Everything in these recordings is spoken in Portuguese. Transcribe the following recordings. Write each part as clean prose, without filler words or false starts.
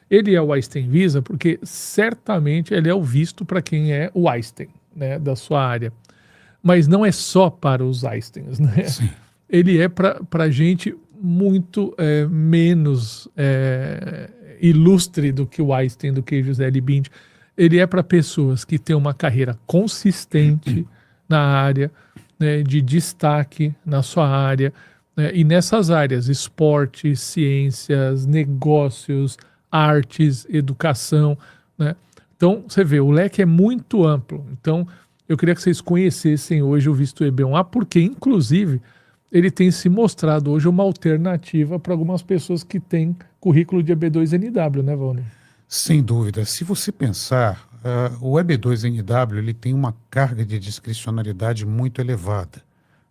Ele é o Einstein Visa porque certamente ele é o visto para quem é o Einstein, né, da sua área. Mas não é só para os Einsteins, né? Sim. Ele é para gente muito menos ilustre do que o Einstein, do que José Liebint. Ele é para pessoas que têm uma carreira consistente na área, né, de destaque na sua área, né, e nessas áreas, esporte, ciências, negócios, artes, educação, né? Então, você vê, o leque é muito amplo. Então, eu queria que vocês conhecessem hoje o visto EB1A, porque, inclusive, ele tem se mostrado hoje uma alternativa para algumas pessoas que têm currículo de EB2NW, né, Valnei? Sem dúvida. Se você pensar, o EB2NW ele tem uma carga de discricionariedade muito elevada,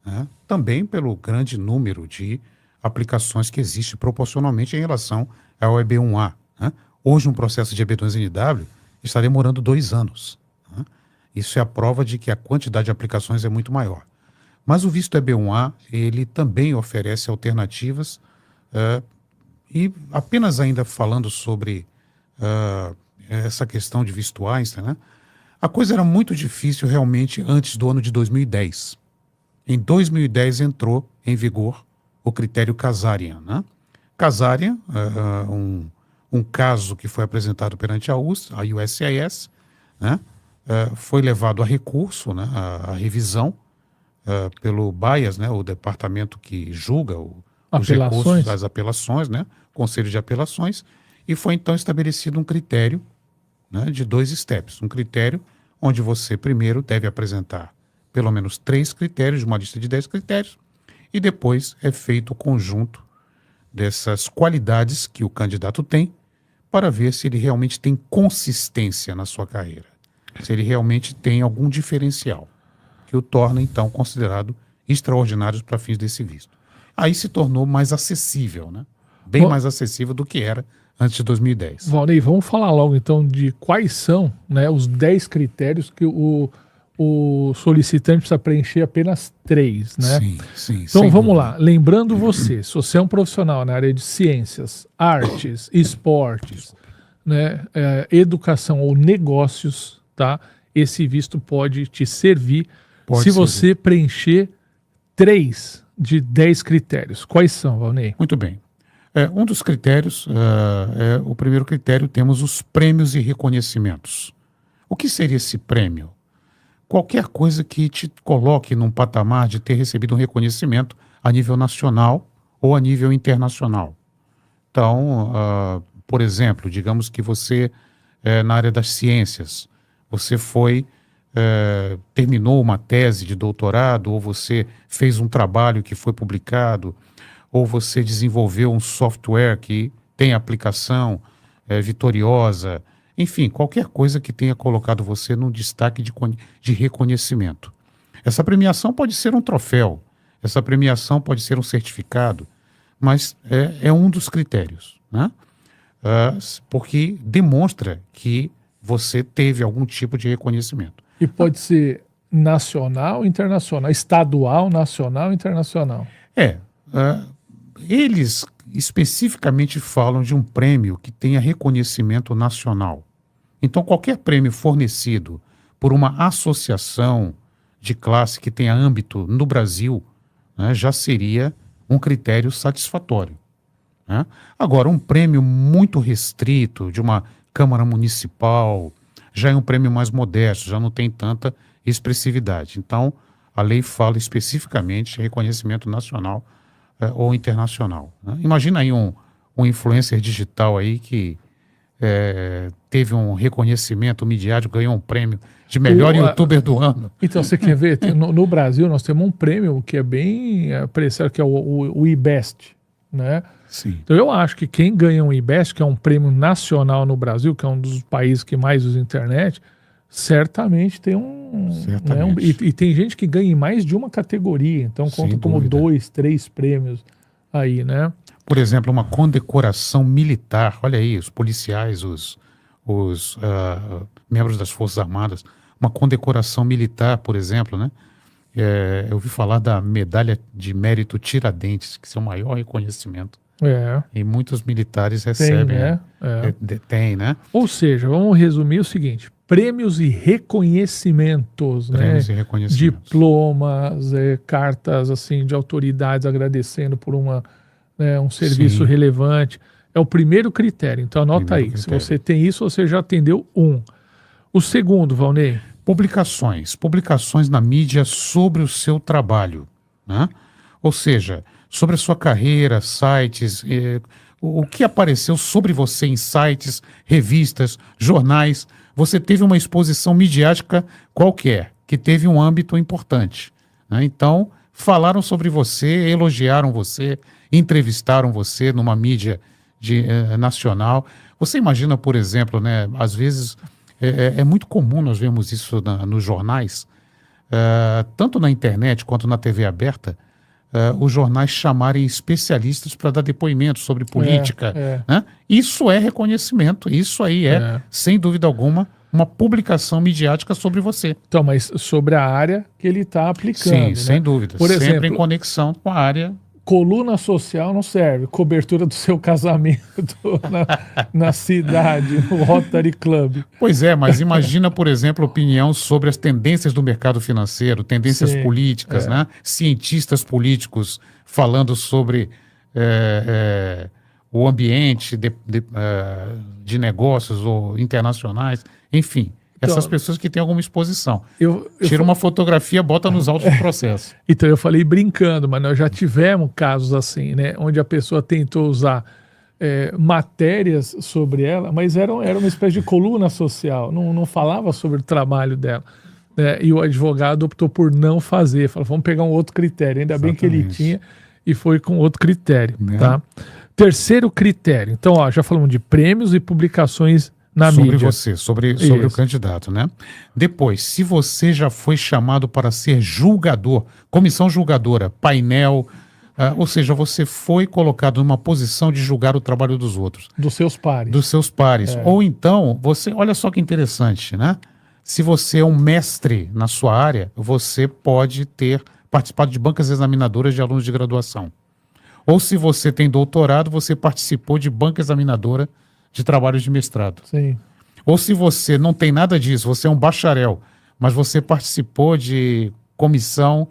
né? Também pelo grande número de aplicações que existe proporcionalmente em relação ao EB1A, né? Hoje, um processo de EB2NW está demorando 2 anos, né? Isso é a prova de que a quantidade de aplicações é muito maior. Mas o visto EB1A, ele também oferece alternativas, e apenas ainda falando sobre essa questão de visto Einstein, né? A coisa era muito difícil realmente antes do ano de 2010. Em 2010 entrou em vigor o critério Kazarian, né? Kazarian, um caso que foi apresentado perante a USCIS, né? Foi levado a recurso, né? A revisão pelo BIAS, né? O departamento que julga os recursos das apelações, né? Conselho de Apelações, e foi então estabelecido um critério, né, de 2 steps. Um critério onde você primeiro deve apresentar pelo menos 3 critérios, de uma lista de 10 critérios, e depois é feito o conjunto dessas qualidades que o candidato tem para ver se ele realmente tem consistência na sua carreira, se ele realmente tem algum diferencial que o torna então considerado extraordinário para fins desse visto. Aí se tornou mais acessível, né? Bem mais acessível do que era antes de 2010. Valnei, vamos falar logo então de quais são, né, os 10 critérios que o solicitante precisa preencher apenas 3, né? Sim. Então vamos lá. Lembrando você, se você é um profissional na área de ciências, artes, esportes, né, educação ou negócios, tá? Esse visto pode te servir se você preencher 3 de 10 critérios. Quais são, Valnei? Muito bem. Um dos critérios, o primeiro critério, temos os prêmios e reconhecimentos. O que seria esse prêmio? Qualquer coisa que te coloque num patamar de ter recebido um reconhecimento a nível nacional ou a nível internacional. Então, por exemplo, digamos que você, na área das ciências, você terminou uma tese de doutorado, ou você fez um trabalho que foi publicado, ou você desenvolveu um software que tem aplicação vitoriosa, enfim, qualquer coisa que tenha colocado você num destaque de reconhecimento. Essa premiação pode ser um troféu, essa premiação pode ser um certificado, mas é um dos critérios, né? Porque demonstra que você teve algum tipo de reconhecimento. E pode ser nacional, internacional, estadual, nacional, internacional. Eles especificamente falam de um prêmio que tenha reconhecimento nacional. Então, qualquer prêmio fornecido por uma associação de classe que tenha âmbito no Brasil, né, já seria um critério satisfatório, né? Agora, um prêmio muito restrito de uma Câmara Municipal já é um prêmio mais modesto, já não tem tanta expressividade. Então, a lei fala especificamente de reconhecimento nacional ou internacional, né? Imagina aí um influencer digital aí que teve um reconhecimento midiático, ganhou um prêmio de melhor youtuber do ano. Então, você quer ver? No Brasil, nós temos um prêmio que é bem apreciado, que é o IBEST, né? Sim. Então, eu acho que quem ganha um IBEST, que é um prêmio nacional no Brasil, que é um dos países que mais usa internet, certamente tem Certamente. E tem gente que ganha em mais de uma categoria, então conta como 2, 3 prêmios aí, né? Por exemplo, uma condecoração militar, olha aí, os policiais, os membros das Forças Armadas, uma condecoração militar, por exemplo, né? Eu ouvi falar da Medalha de Mérito Tiradentes, que é o maior reconhecimento E muitos militares Tem, recebem. né? Tem, né? Ou seja, vamos resumir o seguinte: prêmios e reconhecimentos, Prêmios né? e reconhecimentos. Diplomas, cartas assim de autoridades agradecendo por um serviço Sim. relevante. É o primeiro critério. Então anota Primeiro aí. Se critério. você tem isso, você já atendeu um. O segundo, Valnei. Publicações na mídia sobre o seu trabalho, né? Ou seja, sobre a sua carreira, sites, o que apareceu sobre você em sites, revistas, jornais. Você teve uma exposição midiática qualquer, que teve um âmbito importante, né? Então, falaram sobre você, elogiaram você, entrevistaram você numa mídia nacional. Você imagina, por exemplo, né, às vezes é muito comum nós vermos isso nos jornais, tanto na internet quanto na TV aberta, os jornais chamarem especialistas para dar depoimentos sobre política. Né? Isso é reconhecimento, isso aí sem dúvida alguma, uma publicação midiática sobre você. Então, mas sobre a área que ele está aplicando. Sim, né? sem dúvida. Por Sempre exemplo, em conexão com a área. Coluna social não serve. Cobertura do seu casamento na cidade, no Rotary Club. Pois é, mas imagina, por exemplo, opinião sobre as tendências do mercado financeiro, tendências Sim, políticas, né? Cientistas políticos falando sobre o ambiente de negócios ou internacionais, enfim. Essas pessoas que têm alguma exposição. Tira uma fotografia, bota nos autos do processo. Então, eu falei brincando, mas nós já tivemos casos assim, né? Onde a pessoa tentou usar matérias sobre ela, mas era uma espécie de coluna social, não falava sobre o trabalho dela. Né? E o advogado optou por não fazer, falou, vamos pegar um outro critério. Ainda bem que ele tinha e foi com outro critério. Né? Tá? Terceiro critério. Então, ó, já falamos de prêmios e publicações na sobre mídia. Você, sobre o candidato, né? Depois, se você já foi chamado para ser julgador, comissão julgadora, painel, ou seja, você foi colocado numa posição de julgar o trabalho dos outros. Dos seus pares. Dos seus pares. Ou então, olha só que interessante, né? Se você é um mestre na sua área, você pode ter participado de bancas examinadoras de alunos de graduação. Ou se você tem doutorado, você participou de banca examinadora de trabalhos de mestrado. Sim. Ou se você não tem nada disso, você é um bacharel, mas você participou de comissão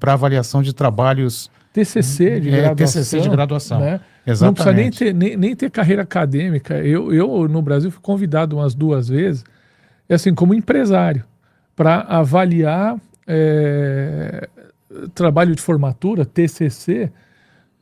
para avaliação de trabalhos... TCC de graduação. TCC de graduação, né? exatamente. Não precisa nem ter carreira acadêmica. Eu, no Brasil, fui convidado umas 2 vezes, assim, como empresário, para avaliar trabalho de formatura, TCC,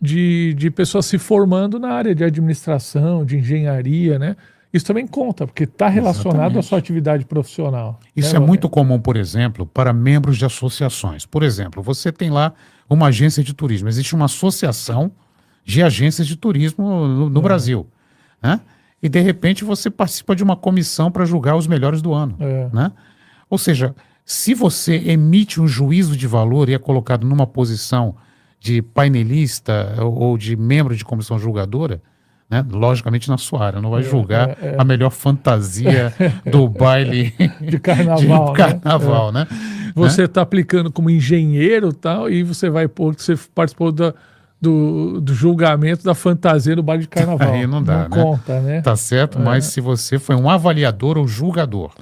de pessoas se formando na área de administração, de engenharia, né? Isso também conta, porque está relacionado à sua atividade profissional. Isso é muito comum, por exemplo, para membros de associações. Por exemplo, você tem lá uma agência de turismo. Existe uma associação de agências de turismo no Brasil, né? E, de repente, você participa de uma comissão para julgar os melhores do ano, né? Ou seja, se você emite um juízo de valor e é colocado numa posição de painelista ou de membro de comissão julgadora, né? Logicamente na sua área, não vai julgar a melhor fantasia do baile de carnaval, né? Você está aplicando como engenheiro tal, e você vai pôr que você participou do julgamento da fantasia do baile de carnaval. Aí não dá, não conta, né? Tá certo, mas se você foi um avaliador ou julgador.